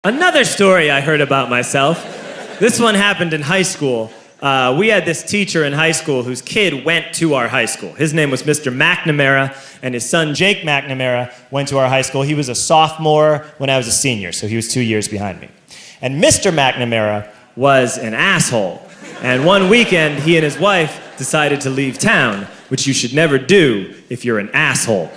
Another story I heard about myself. This one happened in high school. We had this teacher in high school whose kid went to our high school. His name was Mr. McNamara, and his son Jake McNamara went to our high school. He was a sophomore when I was a senior, so he was 2 years behind me. And Mr. McNamara was an asshole. And one weekend, he and his wife decided to leave town, which you should never do if you're an asshole.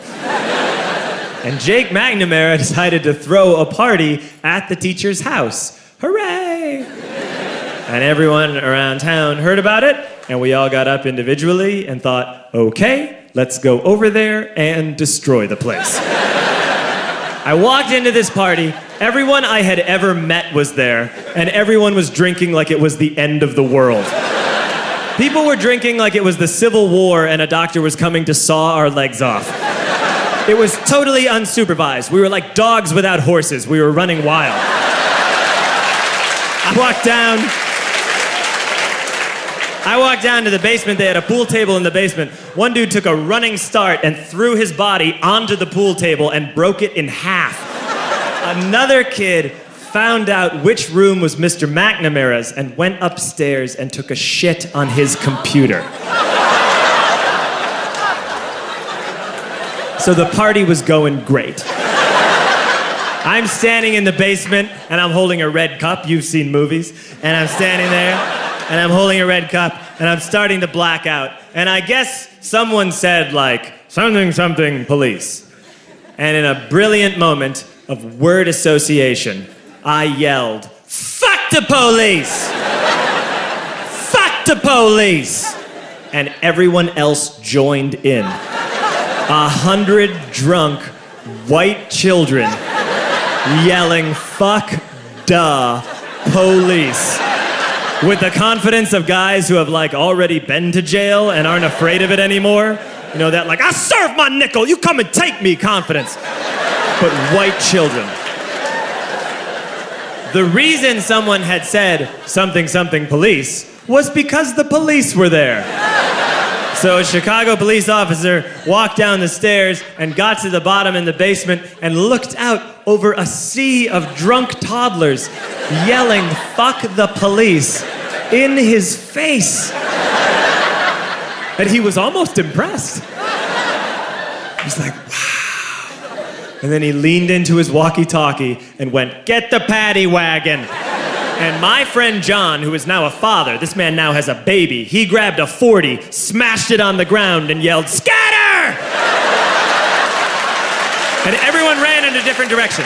And Jake McNamara decided to throw a party at the teacher's house. Hooray! And everyone around town heard about it, and we all got up individually and thought, okay, let's go over there and destroy the place. I walked into this party, everyone I had ever met was there, and everyone was drinking like it was the end of the world. People were drinking like it was the Civil War and a doctor was coming to saw our legs off. It was totally unsupervised. We were like dogs without horses. We were running wild. I walked down to the basement. They had a pool table in the basement. One dude took a running start and threw his body onto the pool table and broke it in half. Another kid found out which room was Mr. McNamara's and went upstairs and took a shit on his computer. So the party was going great. I'm standing in the basement and I'm holding a red cup. You've seen movies. And I'm standing there and I'm holding a red cup and I'm starting to black out. And I guess someone said like, something, something, police. And in a brilliant moment of word association, I yelled, fuck the police! Fuck the police! And everyone else joined in. 100 drunk white children yelling, fuck the police. With the confidence of guys who have like already been to jail and aren't afraid of it anymore. You know, that like, I'll serve my nickel, you come and take me confidence. But white children. The reason someone had said something, something police was because the police were there. So a Chicago police officer walked down the stairs and got to the bottom in the basement and looked out over a sea of drunk toddlers yelling, fuck the police, in his face. And he was almost impressed. He's like, wow. And then he leaned into his walkie-talkie and went, get the paddy wagon. And my friend John, who is now a father, this man now has a baby, he grabbed a 40, smashed it on the ground, and yelled, scatter! And everyone ran in a different direction.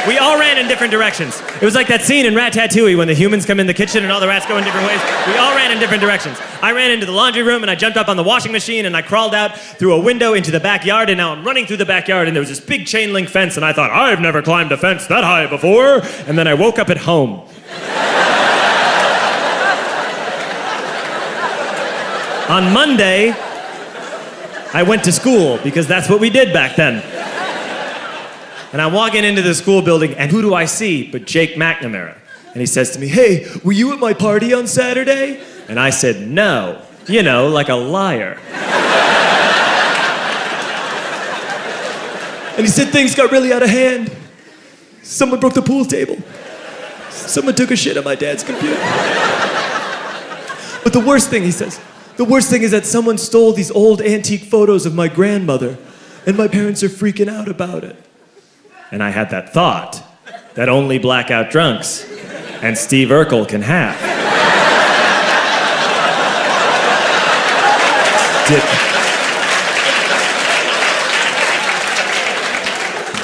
We all ran in different directions. It was like that scene in Ratatouille when the humans come in the kitchen and all the rats go in different ways. We all ran in different directions. I ran into the laundry room and I jumped up on the washing machine and I crawled out through a window into the backyard, and now I'm running through the backyard and there was this big chain link fence and I thought, I've never climbed a fence that high before. And then I woke up at home. On Monday, I went to school because that's what we did back then. And I'm walking into the school building, and who do I see but Jake McNamara? And he says to me, hey, were you at my party on Saturday? And I said, no. You know, like a liar. And he said things got really out of hand. Someone broke the pool table. Someone took a shit on my dad's computer. But the worst thing, he says, the worst thing is that someone stole these old antique photos of my grandmother, and my parents are freaking out about it. And I had that thought that only blackout drunks and Steve Urkel can have.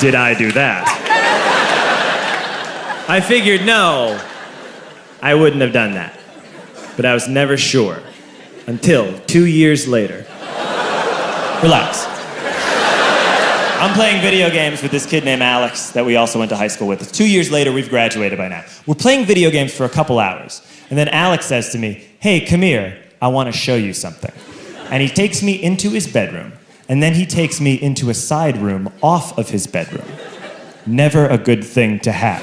Did I do that? I figured, no, I wouldn't have done that. But I was never sure until 2 years later. Relax. I'm playing video games with this kid named Alex that we also went to high school with. 2 years later, we've graduated by now. We're playing video games for a couple hours. And then Alex says to me, hey, come here, I want to show you something. And he takes me into his bedroom, and then he takes me into a side room off of his bedroom. Never a good thing to have.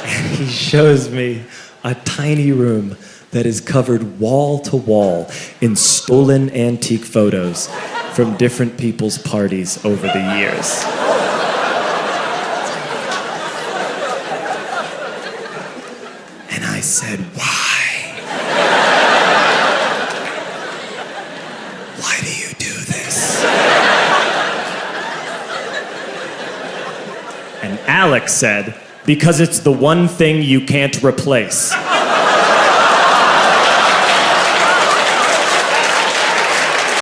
And he shows me a tiny room that is covered wall to wall in stolen antique photos from different people's parties over the years. said, why? Why do you do this? And Alex said, because it's the one thing you can't replace.